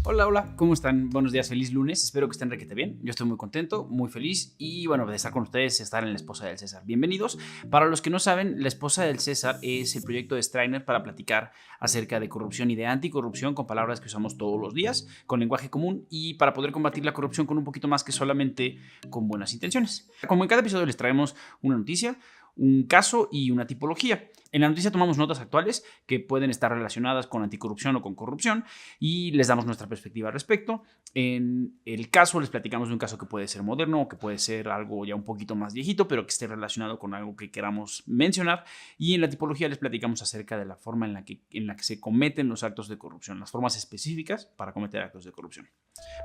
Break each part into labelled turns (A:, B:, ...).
A: Hola, hola, ¿cómo están? Buenos días, feliz lunes, espero que estén requete bien. Yo estoy muy contento, muy feliz y bueno, de estar con ustedes, estar en La Esposa del César. Bienvenidos. Para los que no saben, La Esposa del César es el proyecto de Strainer para platicar acerca de corrupción y de anticorrupción con palabras que usamos todos los días, con lenguaje común y para poder combatir la corrupción con un poquito más que solamente con buenas intenciones. Como en cada episodio les traemos una noticia, un caso y una tipología. En la noticia tomamos notas actuales que pueden estar relacionadas con anticorrupción o con corrupción y les damos nuestra perspectiva al respecto. En el caso les platicamos de un caso que puede ser moderno o que puede ser algo ya un poquito más viejito, pero que esté relacionado con algo que queramos mencionar. Y en la tipología les platicamos acerca de la forma en la que se cometen los actos de corrupción, las formas específicas para cometer actos de corrupción.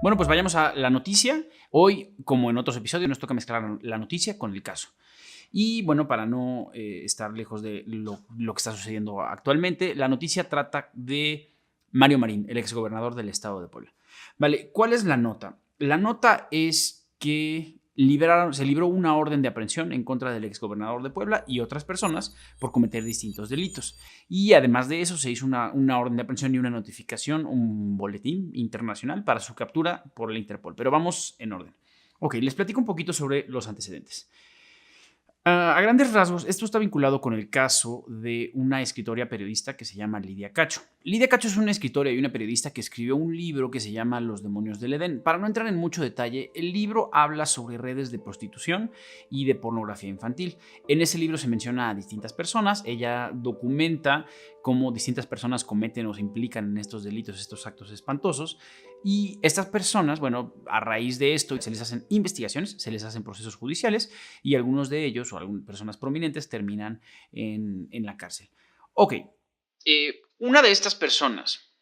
A: Bueno, pues vayamos a la noticia. Hoy, como en otros episodios, nos toca mezclar la noticia con el caso. Y bueno, para no estar lejos de lo que está sucediendo actualmente, la noticia trata de Mario Marín, el exgobernador del estado de Puebla. Vale, ¿cuál es la nota? La nota es que se libró una orden de aprehensión en contra del exgobernador de Puebla y otras personas por cometer distintos delitos. Y además de eso se hizo una orden de aprehensión y una notificación, un boletín internacional para su captura por el Interpol. Pero vamos en orden. Ok, les platico un poquito sobre los antecedentes. A grandes rasgos, esto está vinculado con el caso de una escritora periodista que se llama Lidia Cacho. Lidia Cacho es una escritora y una periodista que escribió un libro que se llama Los demonios del Edén. Para no entrar en mucho detalle, el libro habla sobre redes de prostitución y de pornografía infantil. En ese libro se menciona a distintas personas, ella documenta cómo distintas personas cometen o se implican en estos delitos, estos actos espantosos. Y estas personas, bueno, a raíz de esto se les hacen investigaciones, se les hacen procesos judiciales y algunos de ellos o algunas personas prominentes terminan en la cárcel. Ok, una de estas personas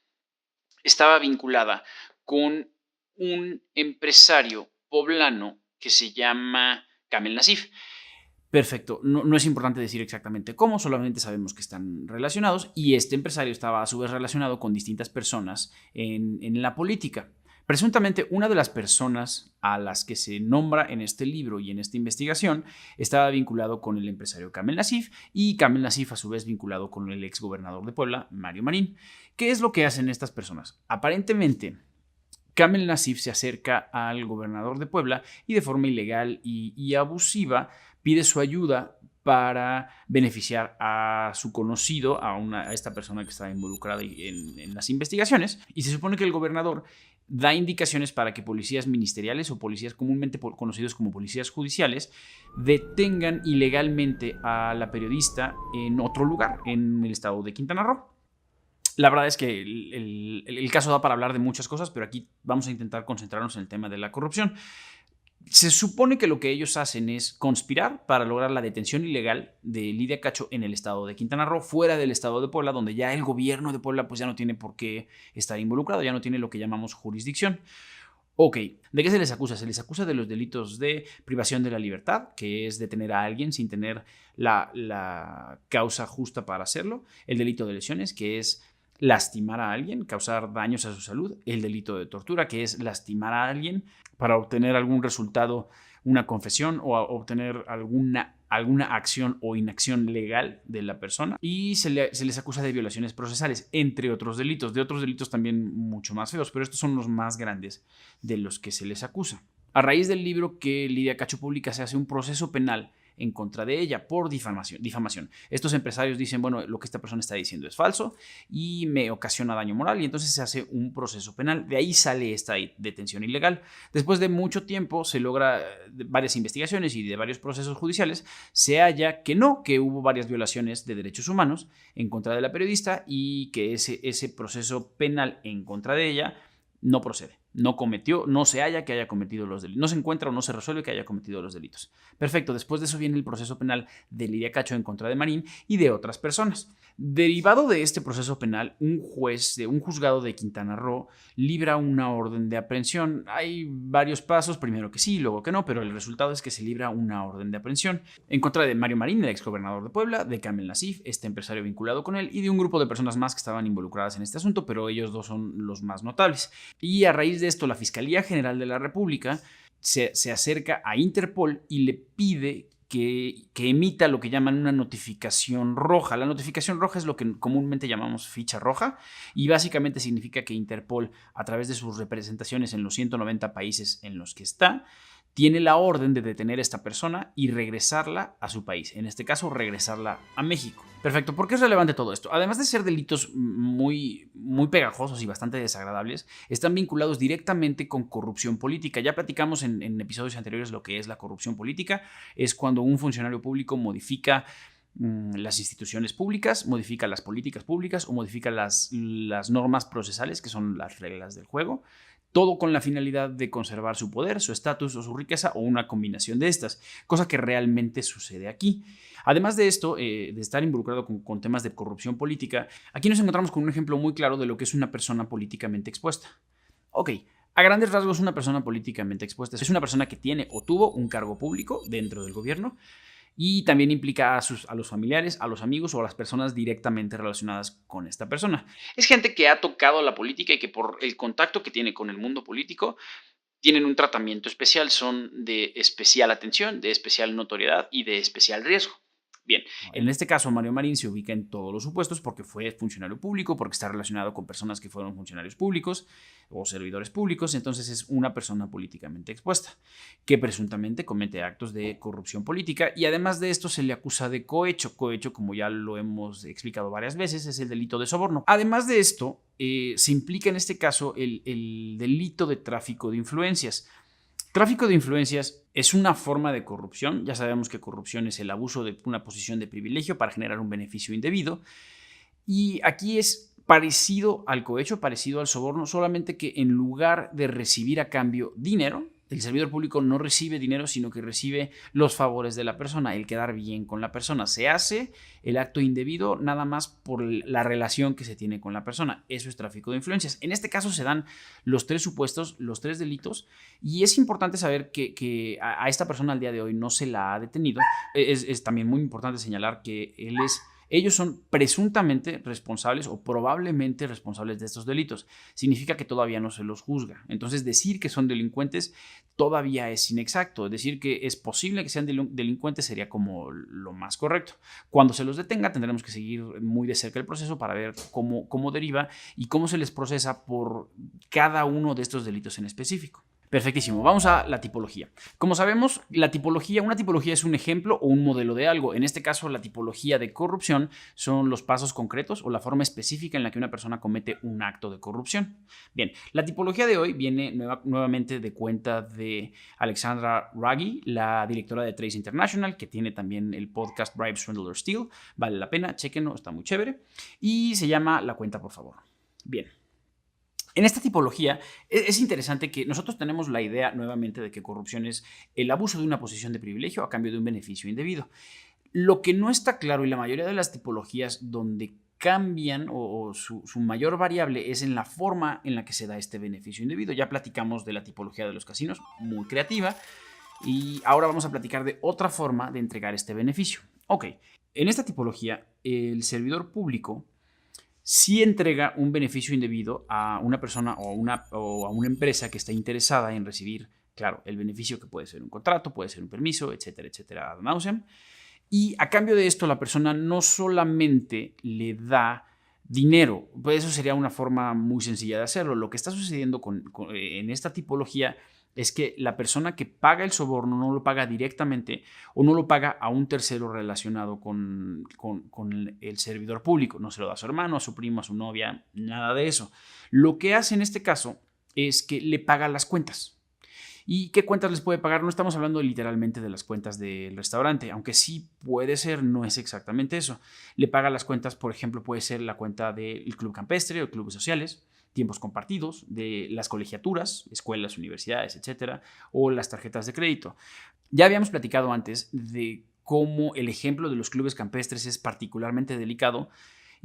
A: estaba vinculada con un empresario poblano que se llama Kamel Nasif. Perfecto, no es importante decir exactamente cómo, solamente sabemos que están relacionados y este empresario estaba a su vez relacionado con distintas personas en la política. Presuntamente, una de las personas a las que se nombra en este libro y en esta investigación estaba vinculado con el empresario Kamel Nasif y Kamel Nasif a su vez vinculado con el exgobernador de Puebla, Mario Marín. ¿Qué es lo que hacen estas personas? Aparentemente, Kamel Nasif se acerca al gobernador de Puebla y de forma ilegal y abusiva pide su ayuda para beneficiar a su conocido, a esta persona que está involucrada en las investigaciones. Y se supone que el gobernador da indicaciones para que policías ministeriales o policías comúnmente conocidos como policías judiciales detengan ilegalmente a la periodista en otro lugar, en el estado de Quintana Roo. La verdad es que el caso da para hablar de muchas cosas, pero aquí vamos a intentar concentrarnos en el tema de la corrupción. Se supone que lo que ellos hacen es conspirar para lograr la detención ilegal de Lidia Cacho en el estado de Quintana Roo, fuera del estado de Puebla, donde ya el gobierno de Puebla pues ya no tiene por qué estar involucrado, ya no tiene lo que llamamos jurisdicción. Ok, ¿de qué se les acusa? Se les acusa de los delitos de privación de la libertad, que es detener a alguien sin tener la causa justa para hacerlo, el delito de lesiones, que es lastimar a alguien, causar daños a su salud, el delito de tortura, que es lastimar a alguien para obtener algún resultado, una confesión o obtener alguna acción o inacción legal de la persona, y se les acusa de violaciones procesales, entre otros delitos, de otros delitos también mucho más feos, pero estos son los más grandes de los que se les acusa. A raíz del libro que Lidia Cacho publica, se hace un proceso penal en contra de ella por difamación. Estos empresarios dicen, bueno, lo que esta persona está diciendo es falso y me ocasiona daño moral, y entonces se hace un proceso penal. De ahí sale esta detención ilegal. Después de mucho tiempo se logra varias investigaciones y de varios procesos judiciales, se halla que no, que hubo varias violaciones de derechos humanos en contra de la periodista y que ese proceso penal en contra de ella no procede. No se halla que haya cometido los delitos. No se encuentra o no se resuelve que haya cometido los delitos. Perfecto, después de eso viene el proceso penal de Lidia Cacho en contra de Marín y de otras personas. Derivado de este proceso penal, un juez de un juzgado de Quintana Roo libra una orden de aprehensión. Hay varios pasos, primero que sí, luego que no, pero el resultado es que se libra una orden de aprehensión en contra de Mario Marín, el exgobernador de Puebla, de Kamel Nasif, este empresario vinculado con él, y de un grupo de personas más que estaban involucradas en este asunto, pero ellos dos son los más notables. Y a raíz de esto, la Fiscalía General de la República se acerca a Interpol y le pide que emita lo que llaman una notificación roja. La notificación roja es lo que comúnmente llamamos ficha roja y básicamente significa que Interpol, a través de sus representaciones en los 190 países en los que está, tiene la orden de detener a esta persona y regresarla a su país. En este caso, regresarla a México. Perfecto. ¿Por qué es relevante todo esto? Además de ser delitos muy pegajosos y bastante desagradables, están vinculados directamente con corrupción política. Ya platicamos en episodios anteriores lo que es la corrupción política. Es cuando un funcionario público modifica las instituciones públicas, modifica las políticas públicas o modifica las normas procesales, que son las reglas del juego. Todo con la finalidad de conservar su poder, su estatus o su riqueza o una combinación de estas, cosa que realmente sucede aquí. Además de esto, de estar involucrado con temas de corrupción política, aquí nos encontramos con un ejemplo muy claro de lo que es una persona políticamente expuesta. Ok, a grandes rasgos una persona políticamente expuesta es una persona que tiene o tuvo un cargo público dentro del gobierno, y también implica a los familiares, a los amigos o a las personas directamente relacionadas con esta persona. Es gente que ha tocado la política y que por el contacto que tiene con el mundo político tienen un tratamiento especial, son de especial atención, de especial notoriedad y de especial riesgo. Bien, en este caso Mario Marín se ubica en todos los supuestos porque fue funcionario público, porque está relacionado con personas que fueron funcionarios públicos o servidores públicos, entonces es una persona políticamente expuesta que presuntamente comete actos de corrupción política y además de esto se le acusa de cohecho. Cohecho, como ya lo hemos explicado varias veces, es el delito de soborno. Además de esto, se implica en este caso el delito de tráfico de influencias. Tráfico de influencias es una forma de corrupción. Ya sabemos que corrupción es el abuso de una posición de privilegio para generar un beneficio indebido. Y aquí es parecido al cohecho, parecido al soborno, solamente que en lugar de recibir a cambio dinero, el servidor público no recibe dinero, sino que recibe los favores de la persona, el quedar bien con la persona. Se hace el acto indebido nada más por la relación que se tiene con la persona. Eso es tráfico de influencias. En este caso se dan los tres supuestos, los tres delitos, y es importante saber que a esta persona al día de hoy no se la ha detenido. Es también muy importante señalar que ellos son presuntamente responsables o probablemente responsables de estos delitos. Significa que todavía no se los juzga. Entonces, decir que son delincuentes todavía es inexacto. Decir que es posible que sean delincuentes sería como lo más correcto. Cuando se los detenga, tendremos que seguir muy de cerca el proceso para ver cómo deriva y cómo se les procesa por cada uno de estos delitos en específico. Perfectísimo, vamos a la tipología. Como sabemos, una tipología es un ejemplo o un modelo de algo. En este caso, la tipología de corrupción son los pasos concretos o la forma específica en la que una persona comete un acto de corrupción. Bien, la tipología de hoy viene nuevamente de cuenta de Alexandra Raggi, la directora de Trace International, que tiene también el podcast Bribe, Swindle or Steal. Vale la pena, chéquenlo, está muy chévere. Y se llama La Cuenta, por favor. Bien. En esta tipología es interesante que nosotros tenemos la idea nuevamente de que corrupción es el abuso de una posición de privilegio a cambio de un beneficio indebido. Lo que no está claro y la mayoría de las tipologías donde cambian o su mayor variable es en la forma en la que se da este beneficio indebido. Ya platicamos de la tipología de los casinos, muy creativa, y ahora vamos a platicar de otra forma de entregar este beneficio. Ok, en esta tipología el servidor público si entrega un beneficio indebido a una persona o a una empresa que está interesada en recibir, claro, el beneficio que puede ser un contrato, puede ser un permiso, etcétera, etcétera, ad nauseam. Y a cambio de esto, la persona no solamente le da dinero, pues eso sería una forma muy sencilla de hacerlo. Lo que está sucediendo en esta tipología es que la persona que paga el soborno no lo paga directamente o no lo paga a un tercero relacionado con el servidor público. No se lo da a su hermano, a su primo, a su novia, nada de eso. Lo que hace en este caso es que le paga las cuentas. ¿Y qué cuentas les puede pagar? No estamos hablando literalmente de las cuentas del restaurante, aunque sí puede ser, no es exactamente eso. Le paga las cuentas, por ejemplo, puede ser la cuenta del club campestre o clubes sociales, tiempos compartidos, de las colegiaturas, escuelas, universidades, etcétera, o las tarjetas de crédito. Ya habíamos platicado antes de cómo el ejemplo de los clubes campestres es particularmente delicado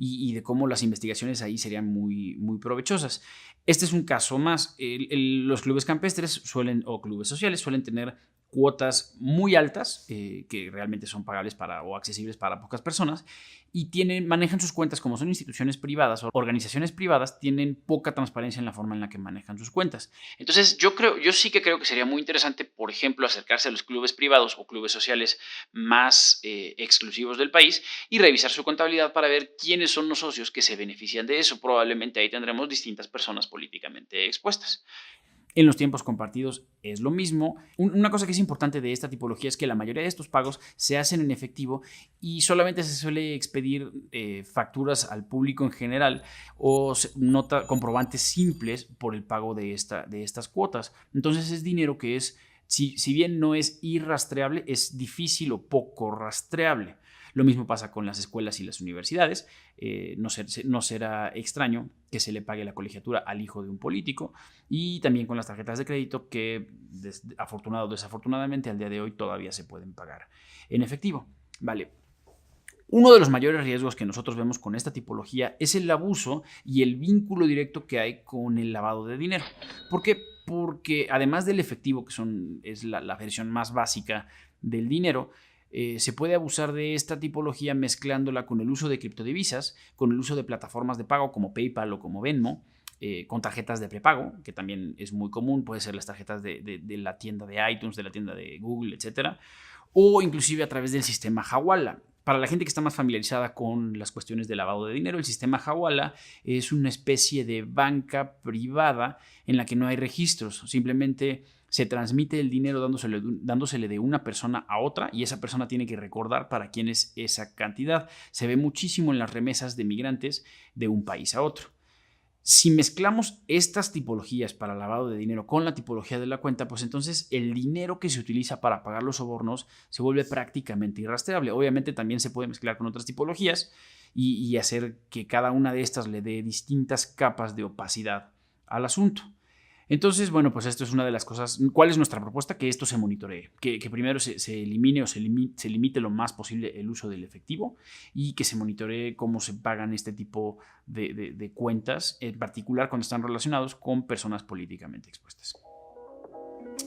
A: y de cómo las investigaciones ahí serían muy, muy provechosas. Este es un caso más. Los clubes campestres o clubes sociales suelen tener cuotas muy altas que realmente son pagables o accesibles para pocas personas, y manejan sus cuentas. Como son instituciones privadas o organizaciones privadas, tienen poca transparencia en la forma en la que manejan sus cuentas. Entonces yo sí que creo que sería muy interesante, por ejemplo, acercarse a los clubes privados o clubes sociales más exclusivos del país y revisar su contabilidad para ver quiénes son los socios que se benefician de eso. Probablemente ahí tendremos distintas personas políticamente expuestas. En los tiempos compartidos es lo mismo. Una cosa que es importante de esta tipología es que la mayoría de estos pagos se hacen en efectivo y solamente se suele expedir facturas al público en general o comprobantes simples por el pago de estas cuotas. Entonces es dinero que es, si bien no es irrastreable, es difícil o poco rastreable. Lo mismo pasa con las escuelas y las universidades. No será extraño que se le pague la colegiatura al hijo de un político, y también con las tarjetas de crédito que afortunado o desafortunadamente al día de hoy todavía se pueden pagar en efectivo. Vale. Uno de los mayores riesgos que nosotros vemos con esta tipología es el abuso y el vínculo directo que hay con el lavado de dinero. ¿Por qué? Porque además del efectivo, que es la versión más básica del dinero, se puede abusar de esta tipología mezclándola con el uso de criptodivisas, con el uso de plataformas de pago como PayPal o como Venmo, con tarjetas de prepago, que también es muy común. Puede ser las tarjetas de la tienda de iTunes, de la tienda de Google, etcétera, o inclusive a través del sistema Hawala. Para la gente que está más familiarizada con las cuestiones de lavado de dinero, el sistema Hawala es una especie de banca privada en la que no hay registros. Simplemente se transmite el dinero dándosele de una persona a otra, y esa persona tiene que recordar para quién es esa cantidad. Se ve muchísimo en las remesas de migrantes de un país a otro. Si mezclamos estas tipologías para lavado de dinero con la tipología de la cuenta, pues entonces el dinero que se utiliza para pagar los sobornos se vuelve prácticamente irrastreable. Obviamente también se puede mezclar con otras tipologías y hacer que cada una de estas le dé distintas capas de opacidad al asunto. Entonces, bueno, pues esto es una de las cosas. ¿Cuál es nuestra propuesta? Que esto se monitoree, que primero se elimine o se limite lo más posible el uso del efectivo, y que se monitoree cómo se pagan este tipo de cuentas, en particular cuando están relacionados con personas políticamente expuestas.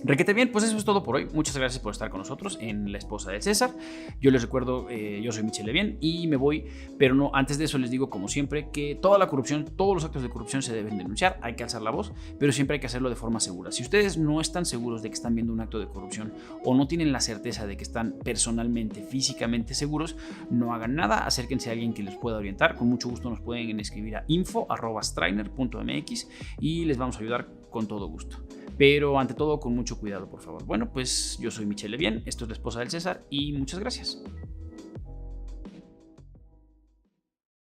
A: Requete bien, pues eso es todo por hoy. Muchas gracias por estar con nosotros en La Esposa del César. Yo les recuerdo, yo soy Michel Levien y me voy, pero no, antes de eso les digo, como siempre, que toda la corrupción, todos los actos de corrupción se deben denunciar. Hay que alzar la voz, pero siempre hay que hacerlo de forma segura. Si ustedes no están seguros de que están viendo un acto de corrupción o no tienen la certeza de que están personalmente, físicamente seguros, no hagan nada. Acérquense a alguien que les pueda orientar. Con mucho gusto nos pueden escribir a info@strainer.mx y les vamos a ayudar con todo gusto. Pero ante todo, con mucho cuidado, por favor. Bueno, pues yo soy Michel Levien, esto es La Esposa del César y muchas gracias.